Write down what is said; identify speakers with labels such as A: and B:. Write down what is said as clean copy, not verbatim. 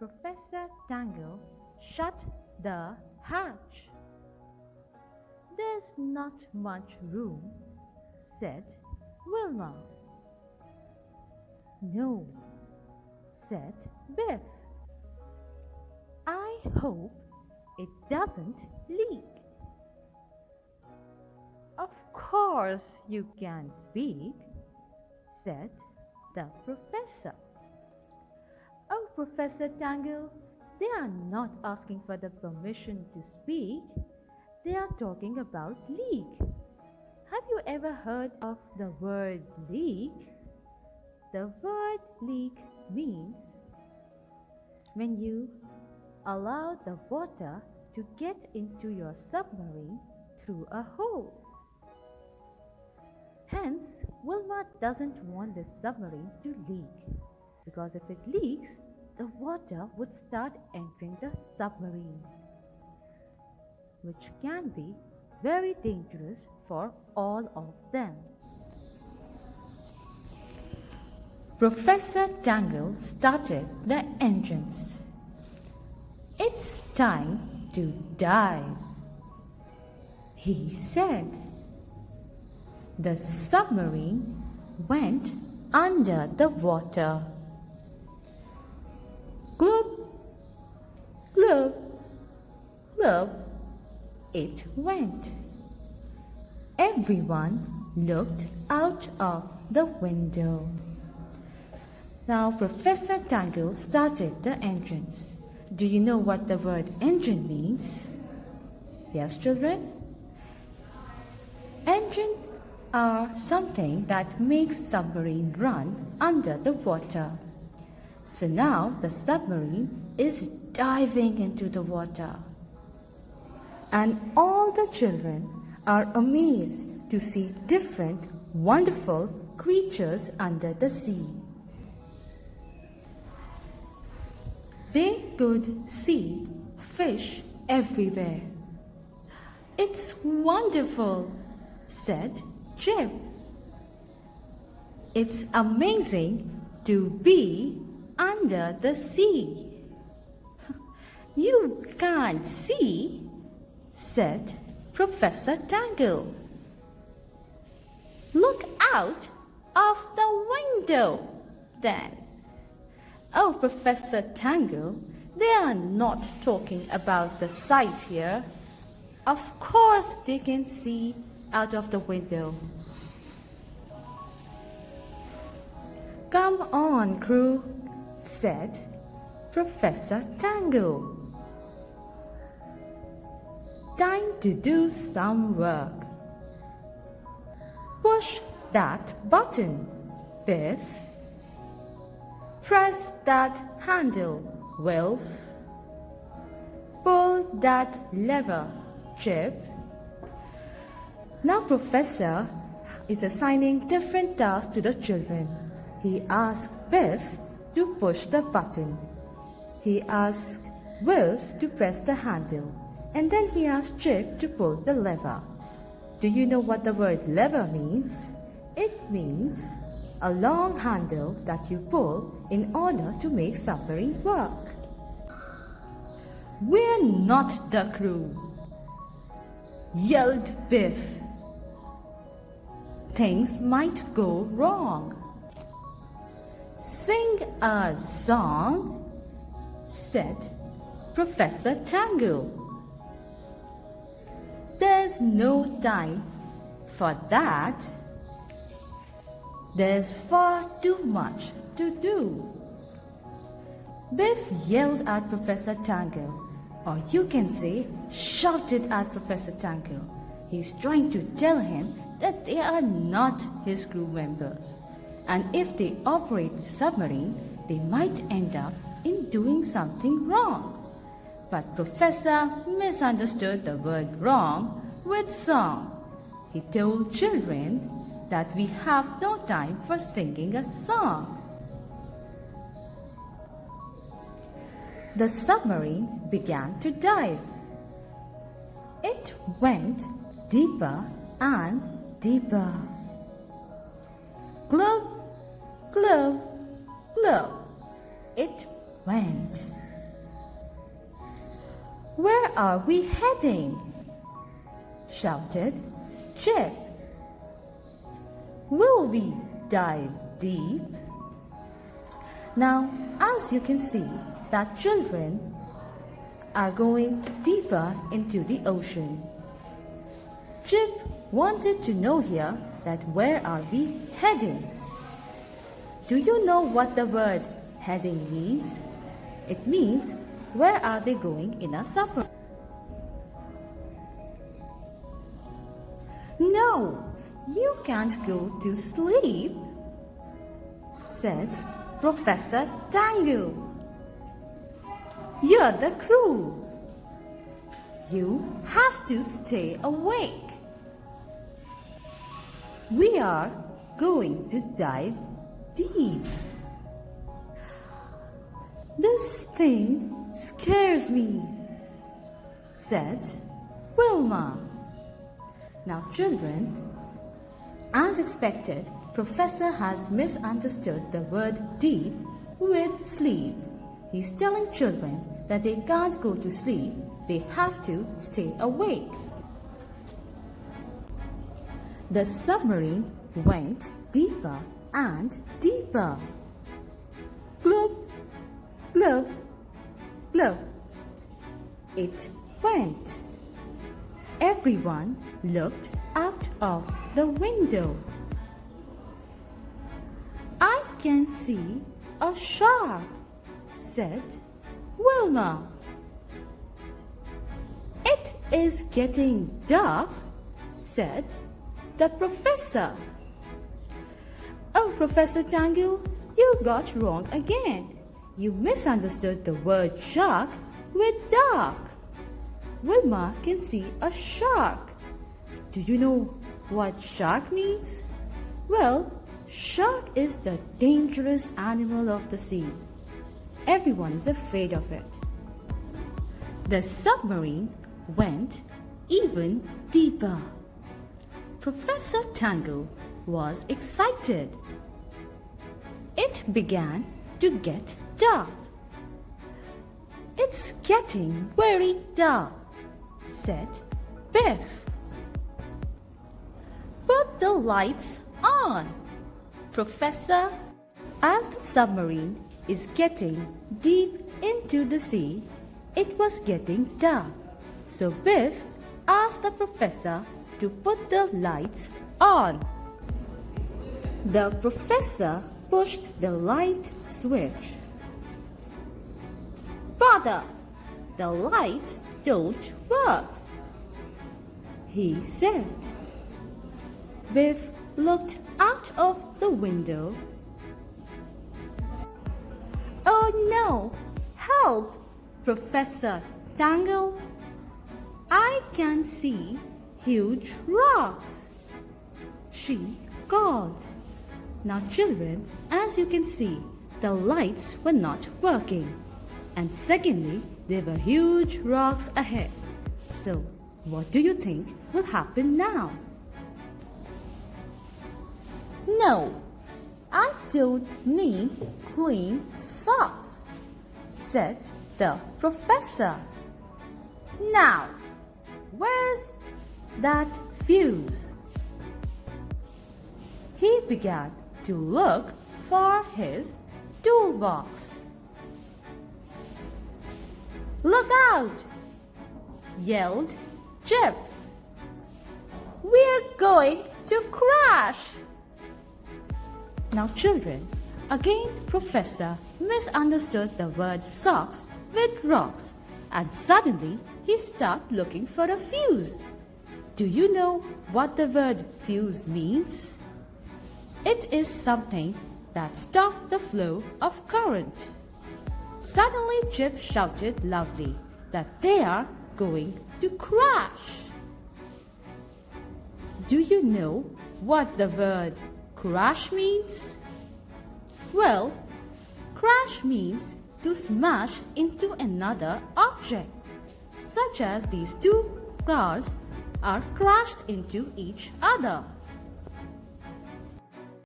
A: Professor Tangle shut the hatch. "There's not much room," said Wilma. "No," said Biff. "I hope it doesn't leak." "Of course you can speak," said the professor. "Oh, Professor Tangle, they are not asking for the permission to speak. They are talking about leak. Have you ever heard of the word leak?" The word leak means when you allow the water to get into your submarine through a hole. Hence, Wilma doesn't want the submarine to leak, because if it leaks, the water would start entering the submarine, which can be very dangerous for all of them. Professor Tangle started the engines. "It's time to dive," he said. The submarine went under the water. Glub, glub, glub, it went. Everyone looked out of the window. Now Professor Tangle started the engines. Do you know what the word engine means? Yes, children? Engines are something that makes submarine run under the water. So now the submarine is diving into the water. And all the children are amazed to see different wonderful creatures under the sea. They could see fish everywhere. "It's wonderful," said Chip. "It's amazing to be under the sea." "You can't see," said Professor Tangle. "Look out of the window, then." "Oh, Professor Tangle, they are not talking about the sight here. Of course they can see out of the window." "Come on, crew," said Professor Tangle. "Time to do some work. Push that button, Biff. Press that handle, Wilf. Pull that lever, Chip." Now Professor is assigning different tasks to the children. He asked Biff to push the button. He asked Wilf to press the handle. And then he asked Chip to pull the lever. Do you know what the word lever means? It means a long handle that you pull in order to make submarine work. "We're not the crew," yelled Biff. "Things might go wrong." "Sing a song," said Professor Tangle. "There's no time for that. There's far too much to do." Biff yelled at Professor Tangle, or you can say shouted at Professor Tangle. He's trying to tell him that they are not his crew members, and if they operate the submarine, they might end up in doing something wrong. But Professor misunderstood the word wrong with song. He told children that we have no time for singing a song. The submarine began to dive. It went deeper and deeper. Glub, glub, glub, it went. Where are we heading? Shouted Chip. Will we dive deep? Now, as you can see, that children are going deeper into the ocean. Chip wanted to know here that where are we heading? Do you know what the word heading means? It means where are they going in a submarine? No, you can't go to sleep, said Professor Tangle. You're the crew. You have to stay awake. We are going to dive deep. This thing scares me, said Wilma. Now children, as expected, Professor has misunderstood the word deep with sleep. He's telling children that they can't go to sleep, they have to stay awake. The submarine went deeper and deeper. Glub, glub, glub. It went. Everyone looked out of the window. I can see a shark, said Wilma. It is getting dark, said the professor. Oh, Professor Tangle, you got wrong again. You misunderstood the word shark with dark. Wilma can see a shark. Do you know what shark means? Well, shark is the dangerous animal of the sea. Everyone is afraid of it. The submarine went even deeper. Professor Tangle was excited. It began to get dark. It's getting very dark, said Biff. Put the lights on, Professor. As the submarine is getting deep into the sea, it was getting dark. So Biff asked the professor to put the lights on. The professor pushed the light switch. Brother, the lights don't work, he said. Biff looked out of the window. Oh no! Help, Professor Tangle! I can see huge rocks, she called. Now children, as you can see, the lights were not working. And secondly, there were huge rocks ahead. So, what do you think will happen now? No, I don't need clean socks, said the professor. Now, where's that fuse? He began to look for his toolbox. Look out! Yelled Chip. We're going to crash! Now children, again Professor misunderstood the word socks with rocks, and suddenly he started looking for a fuse. Do you know what the word fuse means? It is something that stopped the flow of current. Suddenly Chip shouted loudly that they are going to crash. Do you know what the word crash means? Well, crash means to smash into another object, such as these two cars are crashed into each other.